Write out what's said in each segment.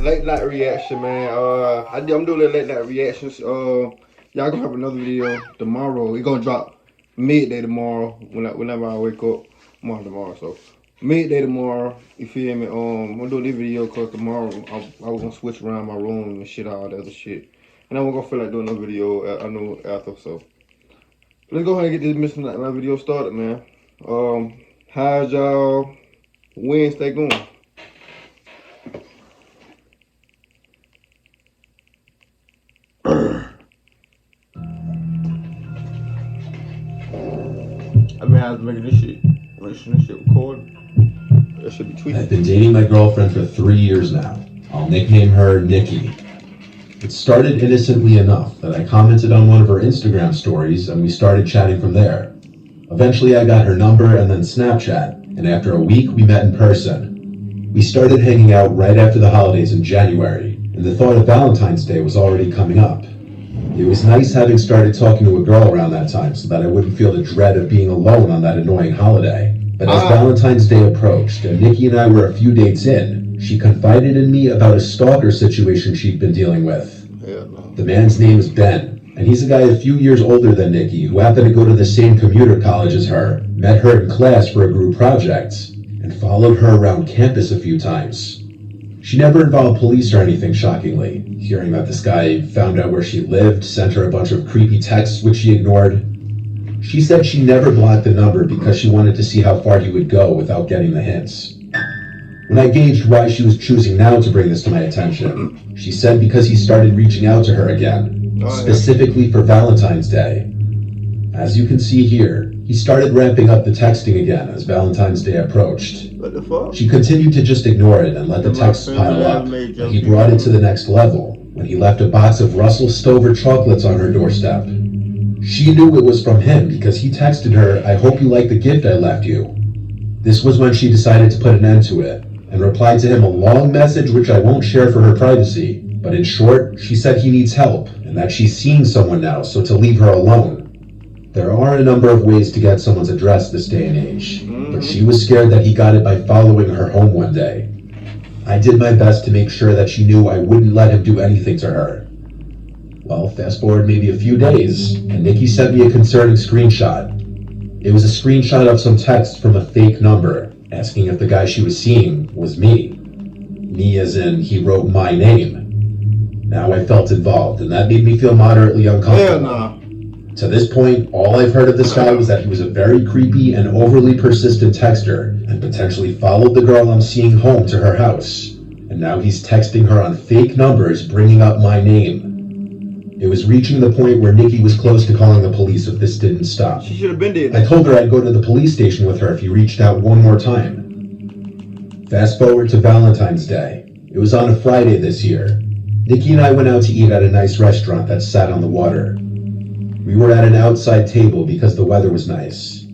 Late night reaction, man. I'm doing a late night reactions. Y'all gonna have another video tomorrow. We gonna drop midday tomorrow. Whenever I wake up, tomorrow. So midday tomorrow. You feel me? I'm gonna do this video cause tomorrow I was gonna switch around my room and shit, all that other shit. And I'm gonna feel like doing a video. I know after. So let's go ahead and get this missing night video started, man. How's y'all Wednesday going? I mean, I was making this shit recorded. That should be tweeted. I've been dating my girlfriend for 3 years now. I'll nickname her Nikki. It started innocently enough that I commented on one of her Instagram stories and we started chatting from there. Eventually I got her number and then Snapchat, and after a week we met in person. We started hanging out right after the holidays in January, and the thought of Valentine's Day was already coming up. It was nice having started talking to a girl around that time so that I wouldn't feel the dread of being alone on that annoying holiday. But as Valentine's Day approached and Nikki and I were a few dates in, she confided in me about a stalker situation she'd been dealing with. The man's name is Ben, and he's a guy a few years older than Nikki who happened to go to the same commuter college as her, met her in class for a group project, and followed her around campus a few times. She never involved police or anything, shockingly. Hearing that this guy found out where she lived, sent her a bunch of creepy texts which she ignored. She said she never blocked the number because she wanted to see how far he would go without getting the hints. When I gauged why she was choosing now to bring this to my attention, she said because he started reaching out to her again, specifically for Valentine's Day. As you can see here, he started ramping up the texting again as Valentine's Day approached. What the fuck? She continued to just ignore it and let the texts pile up, and he brought it to the next level when he left a box of Russell Stover chocolates on her doorstep. She knew it was from him because he texted her, "I hope you like the gift I left you." This was when she decided to put an end to it, and replied to him a long message which I won't share for her privacy. But in short, she said he needs help, and that she's seeing someone now, so to leave her alone. There are a number of ways to get someone's address this day and age, but she was scared that he got it by following her home one day. I did my best to make sure that she knew I wouldn't let him do anything to her. Well, fast forward maybe a few days, and Nikki sent me a concerning screenshot. It was a screenshot of some text from a fake number, asking if the guy she was seeing was me. Me as in, he wrote my name. Now I felt involved, and that made me feel moderately uncomfortable. Hell no. To this point, all I've heard of this guy was that he was a very creepy and overly persistent texter, and potentially followed the girl I'm seeing home to her house. And now he's texting her on fake numbers, bringing up my name. It was reaching the point where Nikki was close to calling the police if this didn't stop. She should have been dead. I told her I'd go to the police station with her if he reached out one more time. Fast forward to Valentine's Day. It was on a Friday this year. Nikki and I went out to eat at a nice restaurant that sat on the water. We were at an outside table because the weather was nice.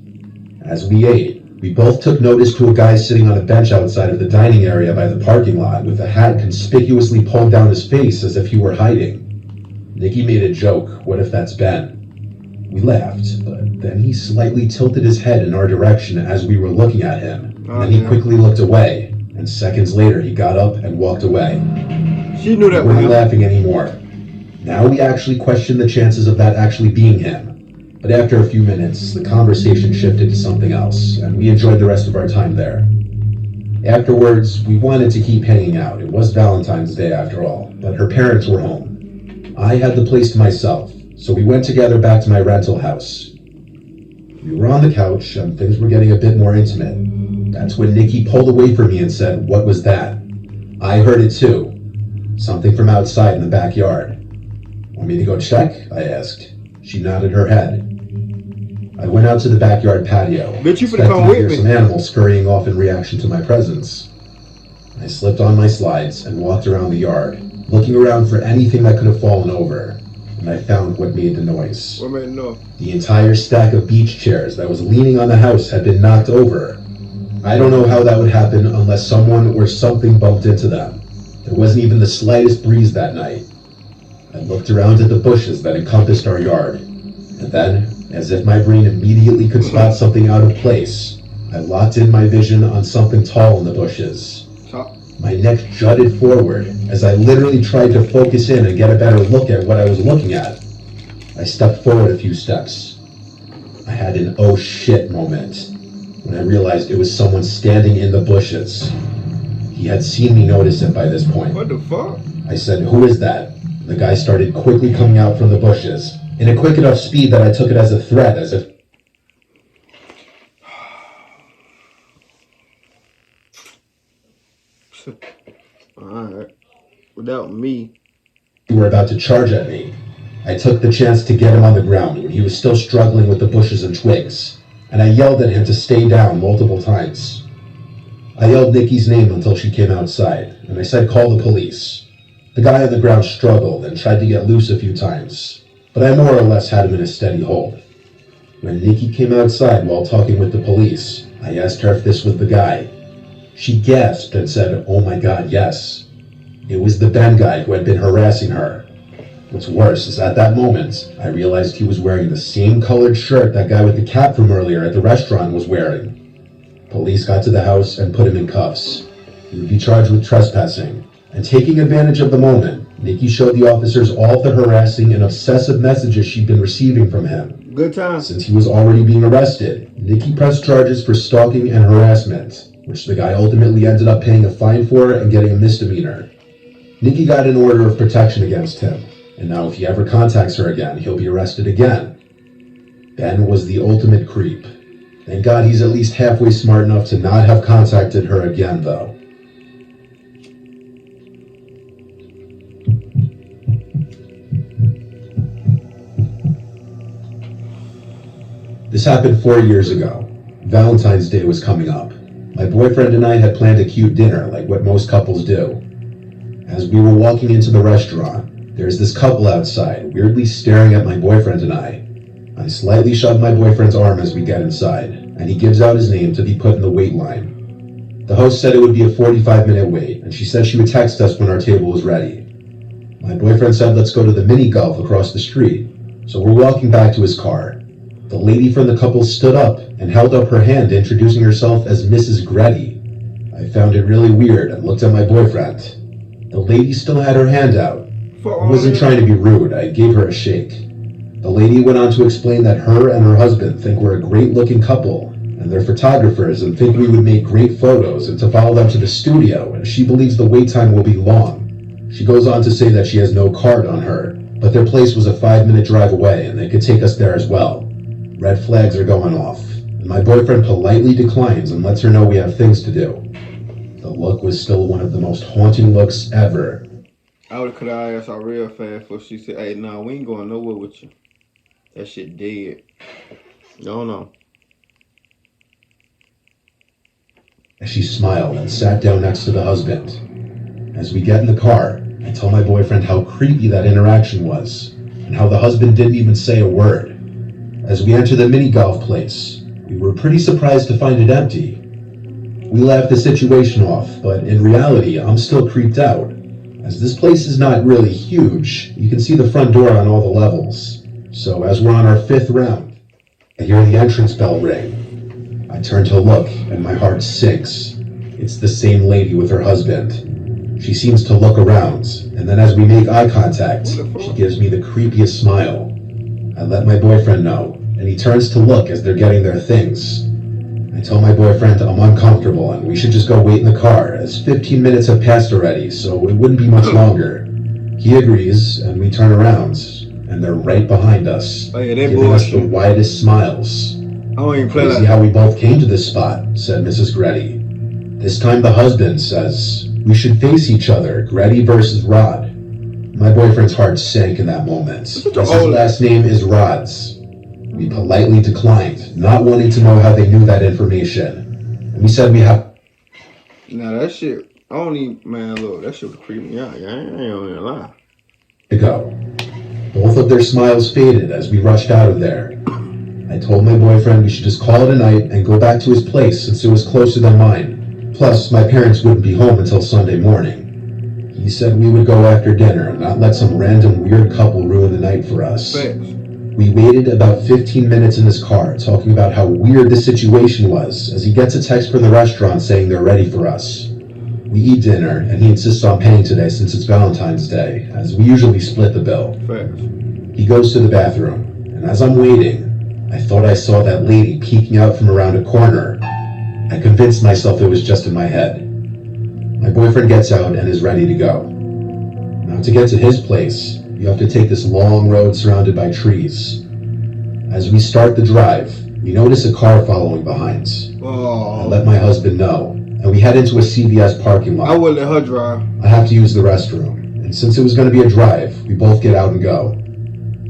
As we ate, we both took notice to a guy sitting on a bench outside of the dining area by the parking lot with a hat conspicuously pulled down his face as if he were hiding. Nikki made a joke, "What if that's Ben?" We laughed, but then he slightly tilted his head in our direction as we were looking at him. Then he quickly looked away, and seconds later he got up and walked away. She knew that we weren't laughing anymore. Now we actually questioned the chances of that actually being him. But after a few minutes, the conversation shifted to something else, and we enjoyed the rest of our time there. Afterwards, we wanted to keep hanging out. It was Valentine's Day after all, but her parents were home. I had the place to myself, so we went together back to my rental house. We were on the couch, and things were getting a bit more intimate. That's when Nikki pulled away from me and said, "What was that?" I heard it too. Something from outside in the backyard. "Want me to go check?" I asked. She nodded her head. I went out to the backyard patio, Bitch, you finna expecting come to with hear me. some animals scurrying off in reaction to my presence. I slipped on my slides and walked around the yard, looking around for anything that could have fallen over, and I found what made the noise. What made it know? The entire stack of beach chairs that was leaning on the house had been knocked over. I don't know how that would happen unless someone or something bumped into them. There wasn't even the slightest breeze that night. I looked around at the bushes that encompassed our yard, and then, as if my brain immediately could spot something out of place, I locked in my vision on something tall in the bushes. My neck jutted forward as I literally tried to focus in and get a better look at what I was looking at. I stepped forward a few steps. I had an oh shit moment when I realized it was someone standing in the bushes. He had seen me notice it by this point. What the fuck? I said, "Who is that?" The guy started quickly coming out from the bushes, in a quick enough speed that I took it as a threat, as if Alright. Without me. he were about to charge at me. I took the chance to get him on the ground when he was still struggling with the bushes and twigs, and I yelled at him to stay down multiple times. I yelled Nikki's name until she came outside, and I said call the police. The guy on the ground struggled and tried to get loose a few times, but I more or less had him in a steady hold. When Nikki came outside while talking with the police, I asked her if this was the guy. She gasped and said, "Oh my God, yes." It was the Ben guy who had been harassing her. What's worse is at that moment, I realized he was wearing the same colored shirt that guy with the cap from earlier at the restaurant was wearing. Police got to the house and put him in cuffs. He would be charged with trespassing. And taking advantage of the moment, Nikki showed the officers all the harassing and obsessive messages she'd been receiving from him. Good time. Since he was already being arrested, Nikki pressed charges for stalking and harassment, which the guy ultimately ended up paying a fine for and getting a misdemeanor. Nikki got an order of protection against him, and now if he ever contacts her again, he'll be arrested again. Ben was the ultimate creep. Thank God he's at least halfway smart enough to not have contacted her again, though. This happened 4 years ago. Valentine's Day was coming up. My boyfriend and I had planned a cute dinner, like what most couples do. As we were walking into the restaurant, there's this couple outside, weirdly staring at my boyfriend and I. I slightly shove my boyfriend's arm as we get inside, and he gives out his name to be put in the wait line. The host said it would be a 45-minute wait, and she said she would text us when our table was ready. My boyfriend said let's go to the mini golf across the street, so we're walking back to his car. The lady from the couple stood up and held up her hand, introducing herself as Mrs. Gretty. I found it really weird and looked at my boyfriend. The lady still had her hand out. I wasn't trying to be rude, I gave her a shake. The lady went on to explain that her and her husband think we're a great-looking couple, and they're photographers and think we would make great photos, and to follow them to the studio, and she believes the wait time will be long. She goes on to say that she has no card on her, but their place was a 5-minute drive away and they could take us there as well. Red flags are going off, and my boyfriend politely declines and lets her know we have things to do. The look was still one of the most haunting looks ever. I would've cut our ass out real fast before she said, "Hey, nah, we ain't going nowhere with you. That shit dead." No. As she smiled and sat down next to the husband. As we get in the car, I tell my boyfriend how creepy that interaction was, and how the husband didn't even say a word. As we enter the mini golf place, we were pretty surprised to find it empty. We laughed the situation off, but in reality, I'm still creeped out. As this place is not really huge, you can see the front door on all the levels. So as we're on our 5th round, I hear the entrance bell ring. I turn to look, and my heart sinks. It's the same lady with her husband. She seems to look around, and then as we make eye contact, she gives me the creepiest smile. I let my boyfriend know, and he turns to look as they're getting their things. I tell my boyfriend I'm uncomfortable and we should just go wait in the car, as 15 minutes have passed already, so it wouldn't be much longer. He agrees, and we turn around, and they're right behind us, giving us the widest smiles. Crazy how we both came to this spot, said Mrs. Gretty. This time the husband says, we should face each other, Gretty versus Rod. My boyfriend's heart sank in that moment, as his last name is Rods. We politely declined, not wanting to know how they knew that information. And we said we have... Nah, that shit, I don't even, man, look, that shit was creeping me out. I ain't gonna lie. ...to go. Both of their smiles faded as we rushed out of there. I told my boyfriend we should just call it a night and go back to his place since it was closer than mine. Plus, my parents wouldn't be home until Sunday morning. He said we would go after dinner and not let some random weird couple ruin the night for us. Thanks. We waited about 15 minutes in his car, talking about how weird the situation was, as he gets a text from the restaurant saying they're ready for us. We eat dinner, and he insists on paying today since it's Valentine's Day, as we usually split the bill. Facts. He goes to the bathroom, and as I'm waiting, I thought I saw that lady peeking out from around a corner. I convinced myself it was just in my head. My boyfriend gets out and is ready to go. Now, to get to his place, you have to take this long road surrounded by trees. As we start the drive, we notice a car following behind. I let my husband know, and we head into a CVS parking lot. I would let her drive. I have to use the restroom, and since it was going to be a drive, we both get out and go.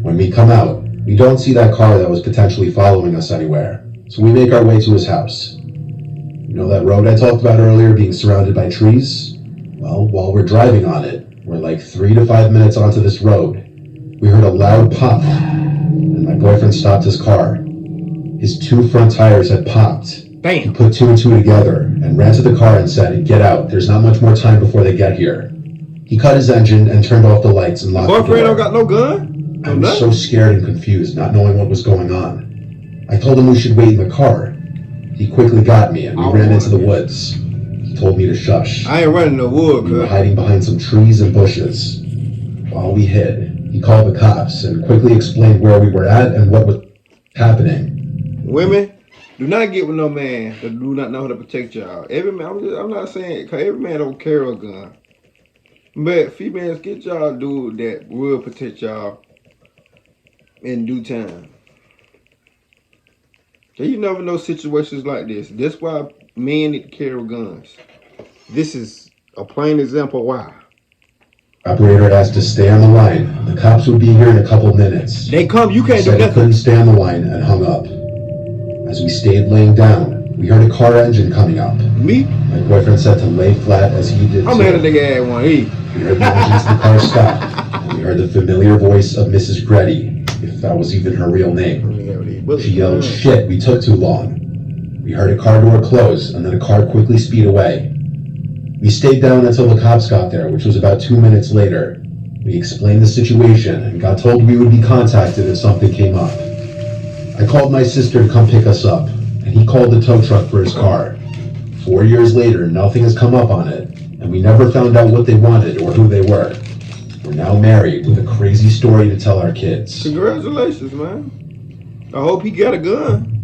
When we come out, we don't see that car that was potentially following us anywhere, so we make our way to his house. You know that road I talked about earlier being surrounded by trees? Well, while we're driving on it, we're like 3 to 5 minutes onto this road. We heard a loud pop, and my boyfriend stopped his car. His 2 front tires had popped. Damn. He put 2 and 2 together and ran to the car and said, "Get out, there's not much more time before they get here." He cut his engine and turned off the lights and locked the door. Boyfriend don't got no gun? I was so scared and confused, not knowing what was going on. I told him we should wait in the car. He quickly got me and we ran into the woods. He told me to shush. I ain't running the wood, We were hiding behind some trees and bushes. While we hid, he called the cops and quickly explained where we were at and what was happening. Women, do not get with no man that do not know how to protect y'all. Every man, I'm not saying, cause every man don't carry a gun. But females, get y'all a dude that will protect y'all in due time. So you never know situations like this. That's why men need to carry guns. This is a plain example why. Operator asked to stay on the line. The cops would be here in a couple minutes. They come, you can't do Said he nothing. couldn't stay on the line and hung up. As we stayed laying down, we heard a car engine coming up. Me? My boyfriend said to lay flat as he did. I'm too. mad at the nigga had one. He. We heard the engines of the car stop, and we heard the familiar voice of Mrs. Gretty, if that was even her real name. She yelled, "Shit, we took too long." We heard a car door close, and then a car quickly speed away. We stayed down until the cops got there, which was about 2 minutes later. We explained the situation and got told we would be contacted if something came up. I called my sister to come pick us up, and he called the tow truck for his car. 4 years later, nothing has come up on it, and we never found out what they wanted or who they were. We're now married with a crazy story to tell our kids. Congratulations, man. I hope he got a gun.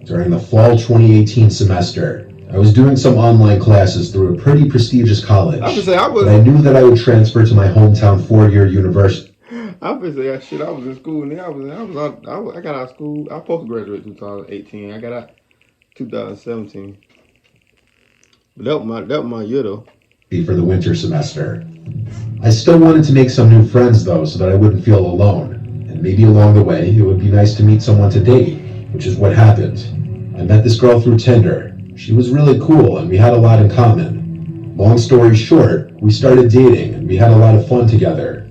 During the fall 2018 semester, I was doing some online classes through a pretty prestigious college. But I knew that I would transfer to my hometown 4-year university. I was say shit. I was in school, and I got out of school. I supposed to graduate 2018. I got out 2017. But that was my year though. For the winter semester. I still wanted to make some new friends though, so that I wouldn't feel alone. And maybe along the way, it would be nice to meet someone to date, which is what happened. I met this girl through Tinder. She was really cool, and we had a lot in common. Long story short, we started dating, and we had a lot of fun together.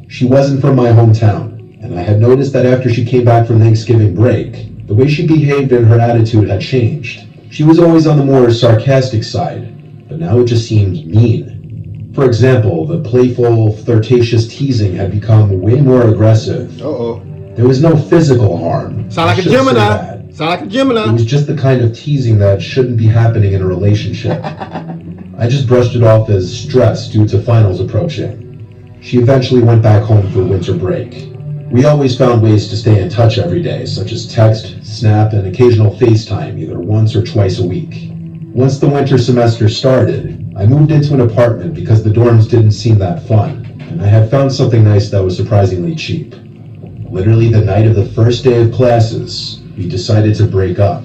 She wasn't from my hometown, and I had noticed that after she came back from Thanksgiving break, the way she behaved and her attitude had changed. She was always on the more sarcastic side, but now it just seemed mean. For example, the playful, flirtatious teasing had become way more aggressive. There was no physical harm. Sound like a Gemini. Sound like a Gemini. It was just the kind of teasing that shouldn't be happening in a relationship. I just brushed it off as stress due to finals approaching. She eventually went back home for winter break. We always found ways to stay in touch every day, such as text, Snap, and occasional FaceTime, either once or twice a week. Once the winter semester started, I moved into an apartment because the dorms didn't seem that fun, and I had found something nice that was surprisingly cheap. Literally the night of the first day of classes, we decided to break up.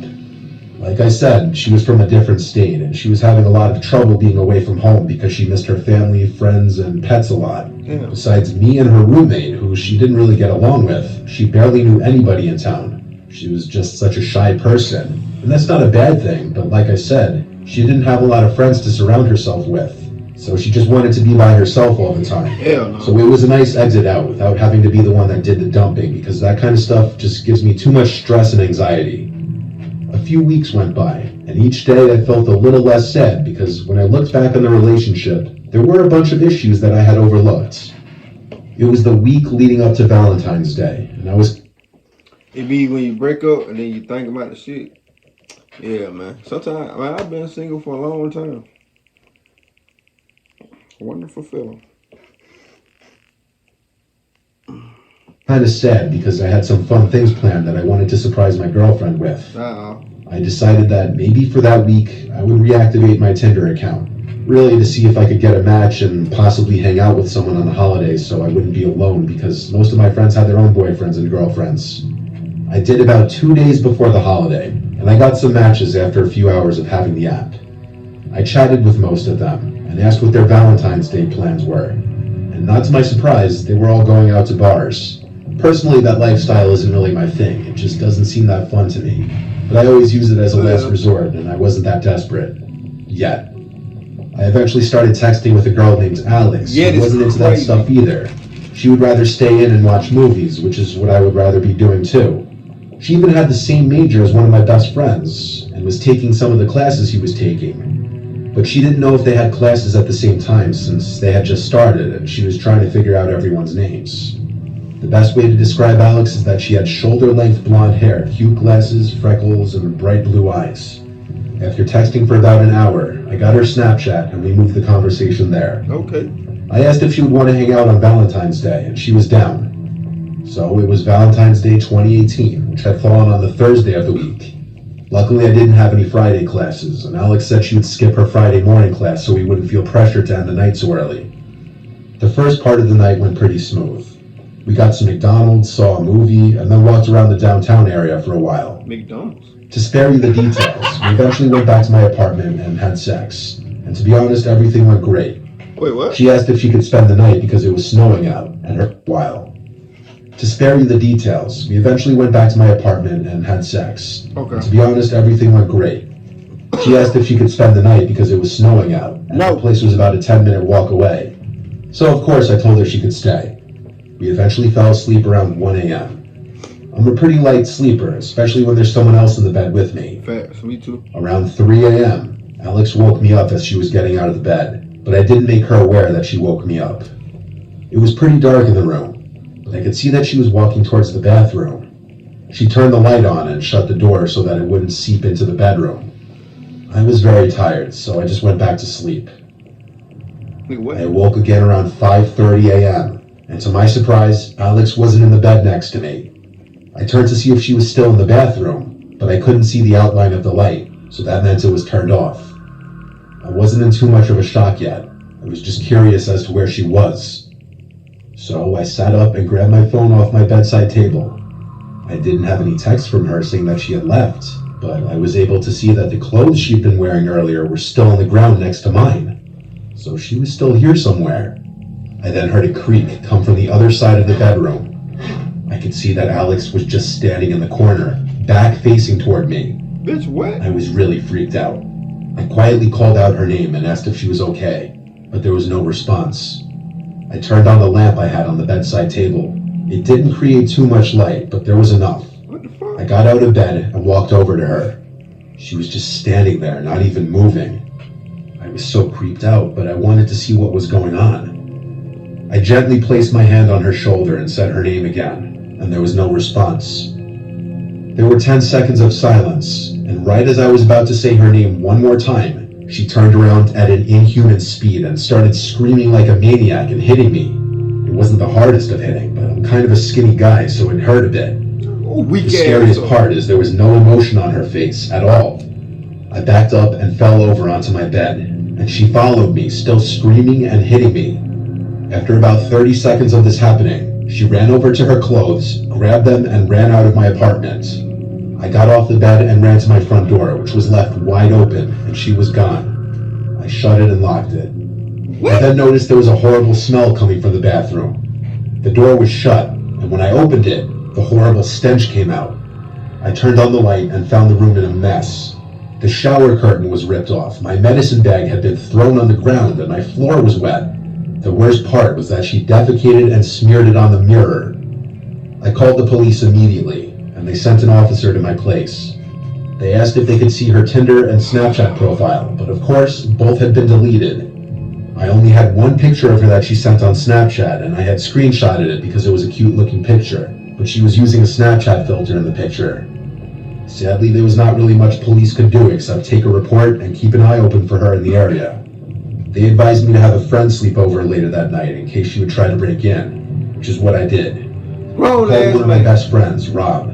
Like I said, she was from a different state, and she was having a lot of trouble being away from home because she missed her family, friends, and pets a lot. Yeah. Besides me and her roommate, who she didn't really get along with, she barely knew anybody in town. She was just such a shy person. And that's not a bad thing, but like I said, she didn't have a lot of friends to surround herself with. So she just wanted to be by herself all the time. Hell no. So it was a nice exit out without having to be the one that did the dumping, because that kind of stuff just gives me too much stress and anxiety. A few weeks went by, and each day I felt a little less sad because when I looked back on the relationship, there were a bunch of issues that I had overlooked. It was the week leading up to Valentine's Day, and I was... It be when you break up and then you think about the shit. Yeah, man. Sometimes, man, I've been single for a long time. Wonderful feeling. Kind of sad because I had some fun things planned that I wanted to surprise my girlfriend with. I decided that maybe for that week I would reactivate my Tinder account, really to see if I could get a match and possibly hang out with someone on the holidays so I wouldn't be alone because most of my friends had their own boyfriends and girlfriends. I did about 2 days before the holiday, and I got some matches after a few hours of having the app. I chatted with most of them and asked what their Valentine's Day plans were, and not to my surprise, they were all going out to bars. Personally, that lifestyle isn't really my thing. It just doesn't seem that fun to me. But I always use it as a last resort, and I wasn't that desperate. Yet. I eventually started texting with a girl named Alex, who wasn't into that stuff either. She would rather stay in and watch movies, which is what I would rather be doing too. She even had the same major as one of my best friends, and was taking some of the classes he was taking. But she didn't know if they had classes at the same time, since they had just started, and she was trying to figure out everyone's names. The best way to describe Alex is that she had shoulder-length blonde hair, cute glasses, freckles, and bright blue eyes. After texting for about an hour, I got her Snapchat and we moved the conversation there. Okay. I asked if she would want to hang out on Valentine's Day, and she was down. So it was Valentine's Day 2018, which had fallen on the Thursday of the week. Luckily, I didn't have any Friday classes, and Alex said she would skip her Friday morning class so we wouldn't feel pressure to end the night so early. The first part of the night went pretty smooth. We got some McDonald's, saw a movie, and then walked around the downtown area for a while. McDonald's? To spare you the details, we eventually went back to my apartment and had sex. And to be honest, everything went great. Wait, what? She asked if she could spend the night because it was snowing out, and her while. To spare you the details, we eventually went back to my apartment and had sex. Okay. And to be honest, everything went great. She asked if she could spend the night because it was snowing out, and the place was about a 10-minute walk away. So of course I told her she could stay. We eventually fell asleep around 1 a.m. I'm a pretty light sleeper, especially when there's someone else in the bed with me. Facts, me too. Around 3 a.m., Alex woke me up as she was getting out of the bed, but I didn't make her aware that she woke me up. It was pretty dark in the room, but I could see that she was walking towards the bathroom. She turned the light on and shut the door so that it wouldn't seep into the bedroom. I was very tired, so I just went back to sleep. I awoke again around 5:30 a.m., and to my surprise, Alex wasn't in the bed next to me. I turned to see if she was still in the bathroom, but I couldn't see the outline of the light, so that meant it was turned off. I wasn't in too much of a shock yet. I was just curious as to where she was. So I sat up and grabbed my phone off my bedside table. I didn't have any text from her saying that she had left, but I was able to see that the clothes she'd been wearing earlier were still on the ground next to mine. So she was still here somewhere. I then heard a creak come from the other side of the bedroom. I could see that Alex was just standing in the corner, back facing toward me. Bitch, what? I was really freaked out. I quietly called out her name and asked if she was okay, but there was no response. I turned on the lamp I had on the bedside table. It didn't create too much light, but there was enough. What the fuck? I got out of bed and walked over to her. She was just standing there, not even moving. I was so creeped out, but I wanted to see what was going on. I gently placed my hand on her shoulder and said her name again, and there was no response. There were 10 seconds of silence, and right as I was about to say her name one more time, she turned around at an inhuman speed and started screaming like a maniac and hitting me. It wasn't the hardest of hitting, but I'm kind of a skinny guy, so it hurt a bit. The scariest part is there was no emotion on her face at all. I backed up and fell over onto my bed, and she followed me, still screaming and hitting me. After about 30 seconds of this happening, she ran over to her clothes, grabbed them, and ran out of my apartment. I got off the bed and ran to my front door, which was left wide open, and she was gone. I shut it and locked it. I then noticed there was a horrible smell coming from the bathroom. The door was shut, and when I opened it, the horrible stench came out. I turned on the light and found the room in a mess. The shower curtain was ripped off, my medicine bag had been thrown on the ground, and my floor was wet. The worst part was that she defecated and smeared it on the mirror. I called the police immediately, and they sent an officer to my place. They asked if they could see her Tinder and Snapchat profile, but of course, both had been deleted. I only had one picture of her that she sent on Snapchat, and I had screenshotted it because it was a cute-looking picture. but she was using a Snapchat filter in the picture. Sadly, there was not really much police could do except take a report and keep an eye open for her in the area. They advised me to have a friend sleep over later that night in case she would try to break in, which is what I did. I called one of my best friends, Rob.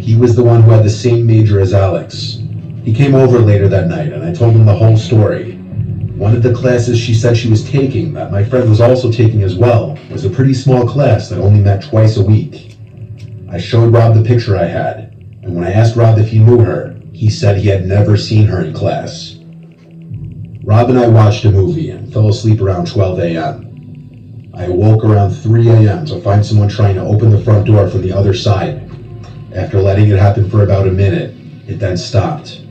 He was the one who had the same major as Alex. He came over later that night and I told him the whole story. One of the classes she said she was taking, that my friend was also taking as well, was a pretty small class that only met twice a week. I showed Rob the picture I had, and when I asked Rob if he knew her, he said he had never seen her in class. Rob and I watched a movie and fell asleep around 12 a.m. I awoke around 3 a.m. to find someone trying to open the front door from the other side. After letting it happen for about a minute, it then stopped.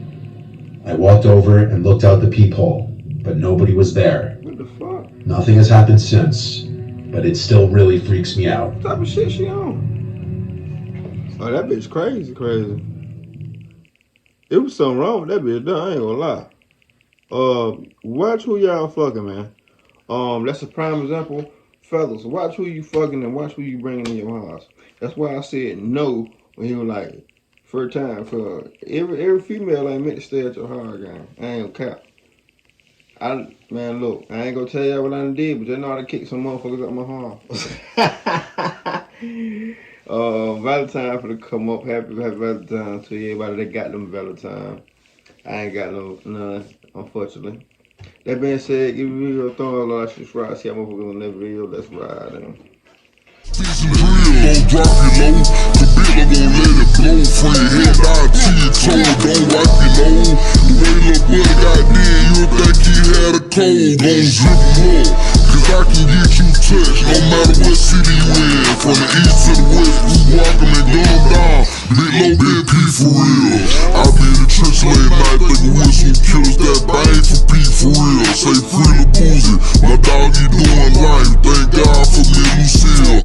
I walked over and looked out the peephole, but nobody was there. What the fuck? Nothing has happened since, but it still really freaks me out. What type of shit she on? Oh, that bitch crazy. It was something wrong with that bitch, though, I ain't gonna lie. Watch who y'all fucking, man. That's a prime example. Fellas, watch who you fucking and watch who you bringing in your house. That's why I said no when he was like, first time, for every female ain't meant to stay at your house, gang. I ain't gonna cap. Man, look, I ain't gonna tell y'all what I done did, but you know how to kick some motherfuckers out my house. Valentine for to come up. Happy Valentine to everybody that got them Valentine. I ain't got none, unfortunately. That being said, give me a thumb up, like, subscribe, see how motherfuckers on that video. Let's ride, man. Don't drop you low, the bill gon' let it blow. From your head down to your toe, don't wipe you low. The way little buddy got there, you would think he had a cold. Gon' zip low, cause I can get you touched, no matter what city you in. From the east to the west, we walkin' and gun down. Big low, big P for real. I be in the church late night, thinkin' with some killers that bang for P for real. Say free the boozy, my dog, you doing life, thank God for me, Lucille.